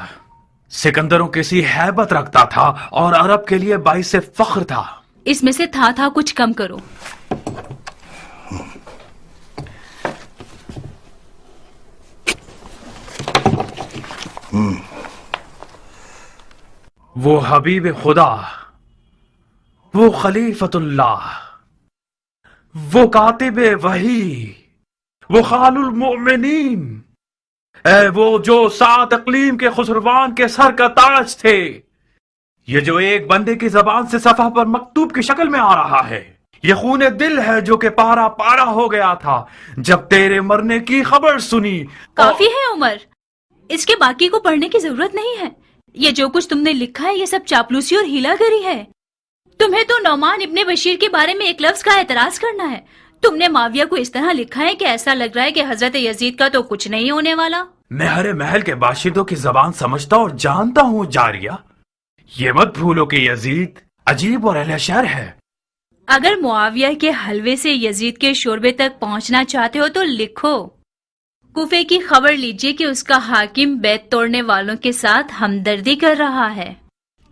سکندروں کسی ہیبت رکھتا تھا اور عرب کے لیے باعث فخر تھا. اس میں سے تھا کچھ کم کرو. وہ حبیب خدا، وہ خلیفت اللہ، وہ کاتب وحی، وہ خال المؤمنین، اے وہ جو 7 اقلیم کے خسروان کے سر کا تاج تھے. یہ جو ایک بندے کی زبان سے صفحہ پر مکتوب کی شکل میں آ رہا ہے، یہ خون دل ہے جو کہ پارا پارا ہو گیا تھا جب تیرے مرنے کی خبر سنی. کافی ہے عمر، اس کے باقی کو پڑھنے کی ضرورت نہیں ہے. یہ جو کچھ تم نے لکھا ہے یہ سب چاپلوسی اور ہیلا گری ہے. तुम्हें तो नौमान इब्ने बशीर के बारे में एक लफ्ज का एतराज करना है। तुमने माविया को इस तरह लिखा है कि ऐसा लग रहा है कि हजरत यजीद का तो कुछ नहीं होने वाला। मैं हरे महल के बाशिंदों की जबान समझता और जानता हूँ जारिया। ये मत भूलो कि यजीद अजीब और अहले शर है। अगर मुआविया के हलवे से यजीद के शोरबे तक पहुंचना चाहते हो तो लिखो, कूफे की खबर लीजिए कि उसका हाकिम बैत तोड़ने वालों के साथ हमदर्दी कर रहा है,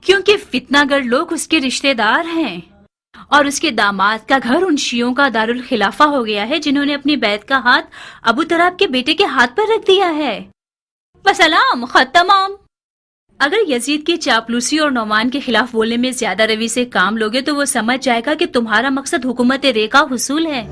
क्योंकि फितनागर लोग उसके रिश्तेदार हैं और उसके दामाद का घर उन शियों का दारुल खिलाफा हो गया है जिन्होंने अपनी बैत का हाथ अबू तराब के बेटे के हाथ पर रख दिया है। वसलाम, खत तमाम। अगर यजीद की चापलूसी और नौमान के खिलाफ बोलने में ज्यादा रवि से काम लोगे तो वो समझ जाएगा कि तुम्हारा मकसद हुकूमत रे का हुसूल है।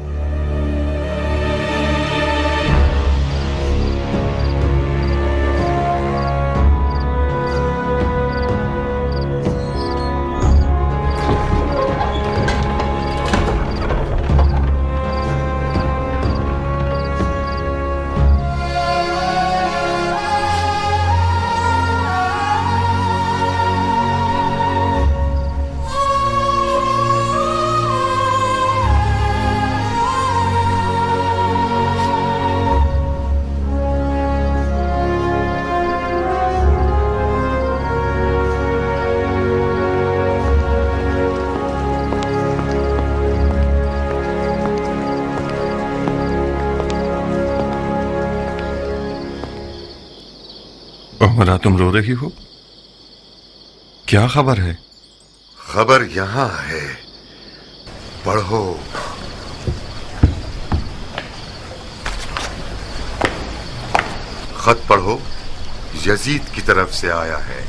उमरा, तुम रो रही हो? क्या खबर है? खबर यहां है, पढ़ो। खत पढ़ो, यजीद की तरफ से आया है।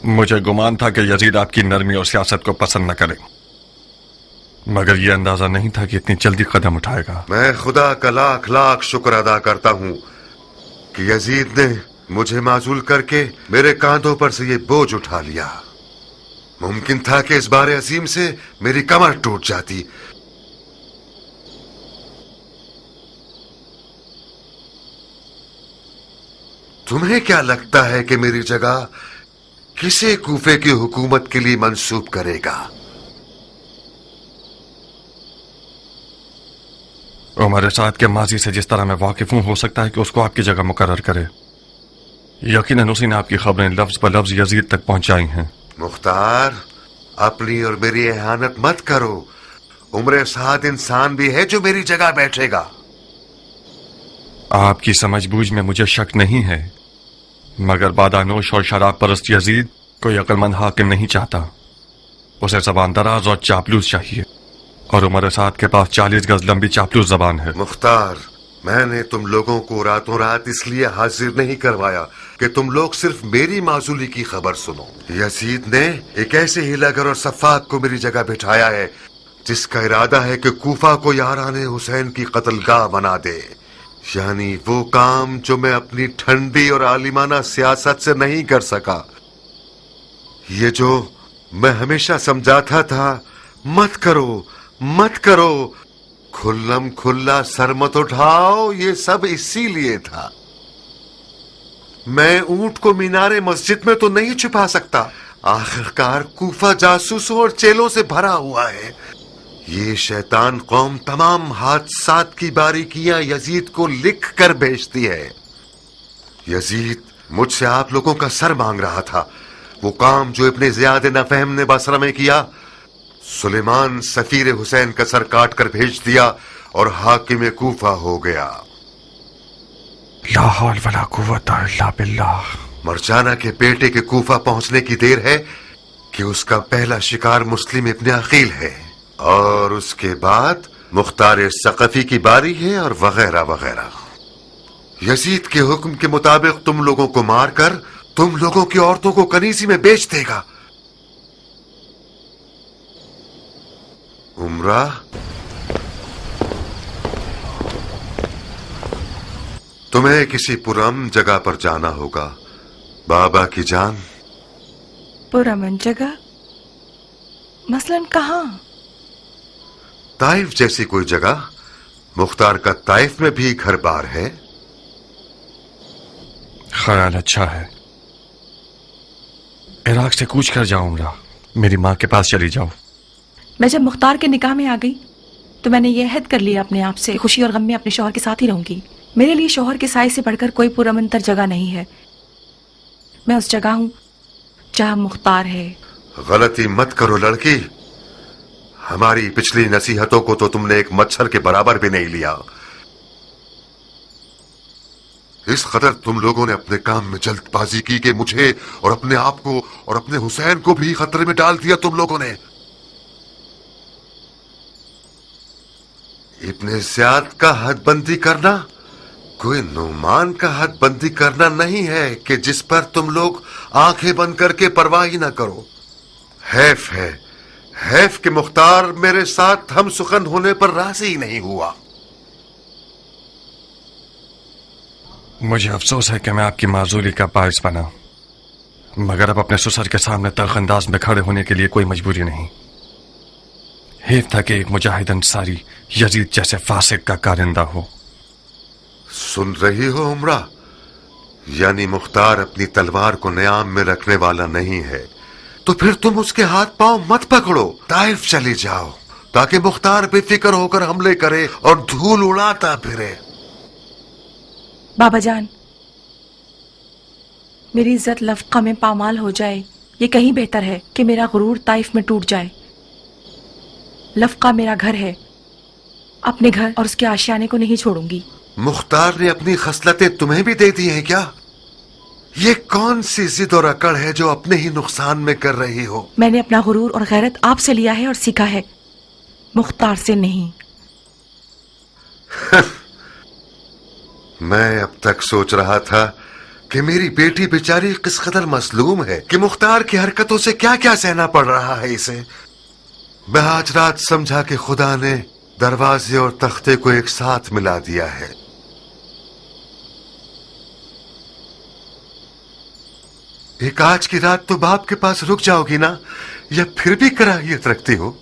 मुझे गुमान था कि यजीद आपकी नरमी और सियासत को पसंद न करे, मगर यह अंदाजा नहीं था कि इतनी जल्दी कदम उठाएगा। मैं खुदा का लाख लाख शुक्र अदा करता हूं कि यजीद ने मुझे माजूल करके मेरे कांधों पर से ये बोझ उठा लिया। मुमकिन था कि इस बारे अजीम से मेरी कमर टूट जाती। तुम्हें क्या लगता है कि मेरी जगह किसे कूफे की हुकूमत के लिए मंसूब करेगा? उमर साद के माजी से जिस तरह मैं वाकिफ हूं, हो सकता है कि उसको आपकी जगह मुकर्रर करे। यकीनन उसी ने आपकी खबरें लफ्ज ब लफ्ज यजीद तक पहुंचाई हैं। मुख्तार, अपनी और मेरी एहानत मत करो। उमर साद इंसान भी है जो मेरी जगह बैठेगा। आपकी समझबूझ में मुझे शक नहीं है, मगर बादानोश और शराब परस्त यजीद कोई अक्लमंद हाकिम नहीं चाहता। उसे जबान दराज और चापलूस चाहिए, और उमर साद के पास 40 गज लंबी चापलूस जबान है। मुख्तार, मैंने तुम लोगों को रातों रात इसलिए हाजिर नहीं करवाया कि तुम लोग सिर्फ मेरी माजूली की खबर सुनो। यजीद ने एक ऐसे हिलागर और सफाक को मेरी जगह बिठाया है जिसका इरादा है कि कूफा को याराने हुसैन की कत्लगाह बना दे, यानी वो काम जो मैं अपनी ठंडी और आलिमाना सियासत से नहीं कर सका। ये जो मैं हमेशा समझाता था, मत करो मत करो, खुल्लम खुल्ला सर मत उठाओ, ये सब इसीलिए था। मैं ऊंट को मीनारे मस्जिद में तो नहीं छुपा सकता। आखिरकार कूफा जासूसों और चेलों से भरा हुआ है। ये शैतान कौम तमाम हादसात की बारीकियां यजीद को लिख कर भेजती है। यजीद मुझसे आप लोगों का सर मांग रहा था। वो काम जो इब्ने ज़ियाद नफहम ने बसरा में किया, सुलेमान सफीर हुसैन का सर काट कर भेज दिया और हाकिम कूफा हो गया। ला हौल वला कुव्वता इल्ला बिल्लाह। मरजाना के बेटे के कूफा पहुंचने की देर है कि उसका पहला शिकार मुस्लिम इब्ने अकील है, और उसके बाद मुख्तार सकफी की बारी है, और वगैरह वगैरह। यजीद के हुक्म के मुताबिक तुम लोगों को मारकर तुम लोगों की औरतों को कनीजी में बेच देगा। उमरा, तुम्हें किसी पुरअमन जगह पर जाना होगा। बाबा की जान। पुरअमन जगह? मसलन कहाँ? ताइफ जैसी कोई जगह। मुख्तार का ताइफ में भी घर बार है। ख्याल अच्छा है। इराक से कूच कर जाऊंगा। मेरी माँ के पास चली जाओ। मैं जब मुख्तार के निकाह में आ गई तो मैंने ये अहद कर लिया अपने आप से, खुशी और गम में अपने शौहर के साथ ही रहूंगी। मेरे लिए शौहर के साए से बढ़कर कोई पुरअमनतर जगह नहीं है। मैं उस जगह हूँ जहाँ मुख्तार है। गलती मत करो लड़की। हमारी पिछली नसीहतों को तो तुमने एक मच्छर के बराबर भी नहीं लिया। इस कदर तुम लोगों ने अपने काम में जल्दबाजी की कि मुझे और अपने आप को और अपने हुसैन को भी खतरे में डाल दिया तुम लोगों ने। इब्ने ज़ियाद का हदबंदी करना कोई नुमान का हदबंदी करना नहीं है कि जिस पर तुम लोग आंखें बंद करके परवाह ही ना करो। हैफ है, हैफ कि मुख्तार मेरे साथ हम सुखन होने पर राजी ही नहीं हुआ। मुझे अफसोस है कि मैं आपकी माजूरी का बायस बना, मगर अब अपने ससुर के सामने तलखंदाज में खड़े होने के लिए कोई मजबूरी नहीं। हेफ था कि एक मुजाहिद अंसारी यजीद जैसे फासिक का कारिंदा हो। सुन रही हो उमरा? यानी मुख्तार अपनी तलवार को न्याम में रखने वाला नहीं है, तो फिर तुम उसके हाथ पांव मत पकड़ो, ताइफ चली जाओ ताकि मुख्तार बेफिक्र होकर हमले करे और धूल उड़ाता फिरे। बाबा जान, मेरी इज्जत लफका में पामाल हो जाए ये कहीं बेहतर है कि मेरा गुरूर ताइफ में टूट जाए। लफका मेरा घर है, अपने घर और उसके आशियाने को नहीं छोड़ूंगी। मुख्तार ने अपनी खसलतें तुम्हें भी दे दी हैं क्या? ये कौन सी जिद और अकड़ है जो अपने ही नुकसान में कर रही हो? मैंने अपना गुरूर और गैरत आपसे लिया है और सीखा है, मुख्तार से नहीं। मैं अब तक सोच रहा था कि मेरी बेटी बेचारी किस कदर मसलूम है कि मुख्तार की हरकतों से क्या क्या सहना पड़ रहा है इसे। मैं आज रात समझा कि खुदा ने दरवाजे और तख्ते को एक साथ मिला दिया है। एक आज की रात तो बाप के पास रुक जाओगी ना, या फिर भी कराहियत रखती हो?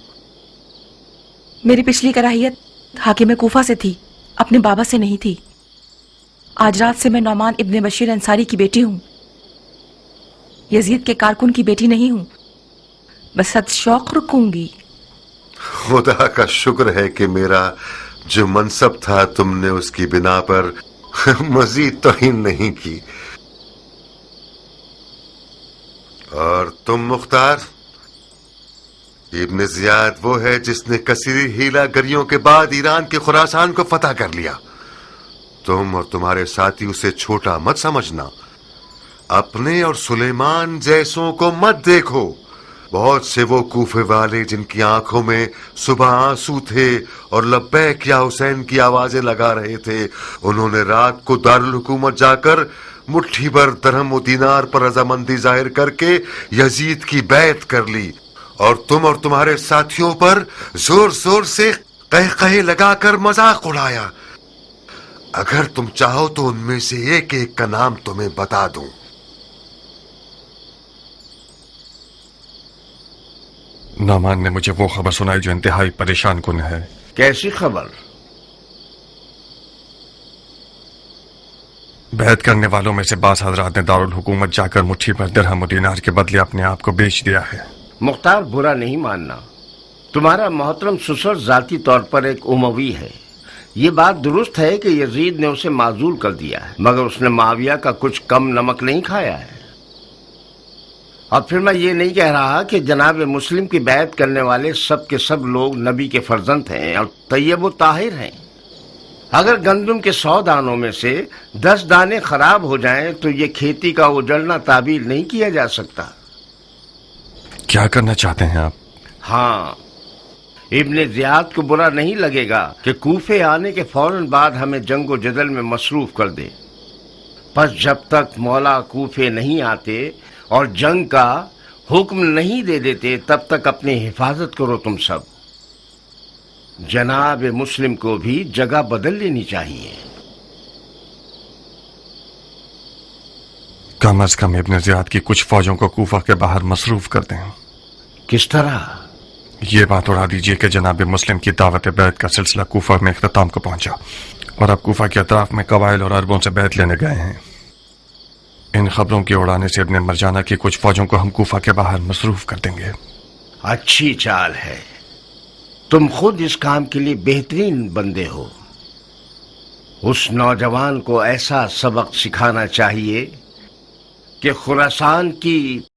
मेरी पिछली कराहियत हाकिम कूफा से थी, अपने बाबा से नहीं थी। आज रात से मैं नौमान इब्ने बशीर अंसारी की बेटी हूँ, यजीद के कारकुन की बेटी नहीं हूँ। बस सद शौक रुकूंगी। खुदा का शुक्र है कि मेरा जो मनसब था तुमने उसकी बिना पर मजीद तौहीन नहीं की। और तुम मुख्तार, इब्ने ज़ियाद वो है जिसने कसीरी हीला गरियों के बाद ईरान के खुरासान को फतह कर लिया। तुम और तुम्हारे साथी उसे छोटा मत समझना। अपने और सुलेमान जैसों को मत देखो। बहुत से वो कूफे वाले जिनकी आंखों में सुबह आंसू थे और लब्बैक या हुसैन की आवाजें लगा रहे थे, उन्होंने रात को दारुल हुकूमत जाकर मुट्ठी भर दरहम और दीनार पर रजामंदी जाहिर करके यजीद की बैत कर ली और तुम और तुम्हारे साथियों पर जोर जोर से कह लगाकर मजाक उड़ाया। अगर तुम चाहो तो उनमें से एक एक का नाम तुम्हें बता दूं। नौमान ने मुझे वो खबर सुनाई जो इंतहाई परेशान कुन है। कैसी खबर? बैत करने वालों में से बास हजरात ने दारुल हुकूमत जाकर मुट्ठी भर दिरहम और दीनार के बदले अपने आप को बेच दिया है। मुख्तार बुरा नहीं मानना, तुम्हारा मोहतरम ससुर जाती तौर पर एक उमवी है। ये बात दुरुस्त है कि यजीद ने उसे माजूल कर दिया है, मगर उसने माविया का कुछ कम नमक नहीं खाया है। और फिर मैं ये नहीं कह रहा कि जनाब मुस्लिम की बैत करने वाले सब के सब लोग नबी के फर्जंद हैं और तैयब व ताहिर हैं। अगर गंदम के 100 दानों में से 10 दाने खराब हो जाएं तो ये खेती का उजड़ना ताबीर नहीं किया जा सकता। क्या करना चाहते हैं आप? हाँ, इब्ने ज़ियाद को बुरा नहीं लगेगा कि कूफे आने के फौरन बाद हमें जंगो जदल में मसरूफ कर दे। बस जब तक मौला कूफे नहीं आते और जंग का हुक्म नहीं दे देते तब तक अपनी हिफाजत करो तुम सब। जनाब मुस्लिम को भी जगह बदल लेनी चाहिए। कम अज कम इब्ने ज़ियाद की कुछ फौजों को कूफा के बाहर मसरूफ कर दें। किस तरह? یہ بات اڑا دیجیے کہ جناب مسلم کی دعوت بیعت کا سلسلہ کوفہ میں اختتام کو پہنچا اور اب کوفہ کے اطراف میں قبائل اور عربوں سے بیعت لینے گئے ہیں۔ ان خبروں کے اڑانے سے ابن مرجانہ کی کچھ فوجوں کو ہم کوفہ کے باہر مصروف کر دیں گے۔ اچھی چال ہے، تم خود اس کام کے لیے بہترین بندے ہو۔ اس نوجوان کو ایسا سبق سکھانا چاہیے کہ خراسان کی